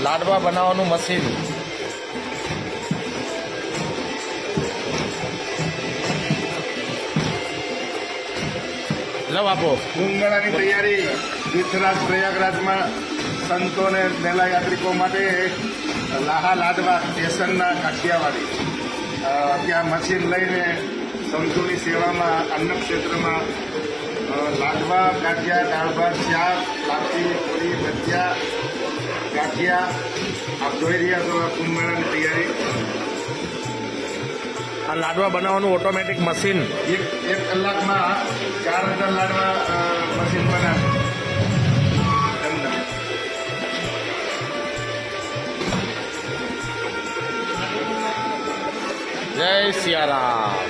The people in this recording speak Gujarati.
લાડવા બનાવવાનું મશીન. લો આપો. કુંભ મેળાની તૈયારી તીર્થરાજ પ્રયાગરાજમાં સંતો અને મેલા યાત્રિકો માટે લાહા લાડવા સ્ટેશનના કાઠિયાવાડી ત્યાં મશીન લઈને સંતોની સેવામાં અન્ન ક્ષેત્રમાં લાડવા ગાંઠિયા દાળ ભાત શાક લાપસી પૂરી ભજીયા ગાંઠિયા આપ જોઈ રહ્યા છો કુંભ મેળાની તૈયારી. આ લાડવા બનાવવાનું ઓટોમેટિક મશીન. એક કલાકમાં 4000 લાડવા મશીન બનાવે. જય સિયારામ.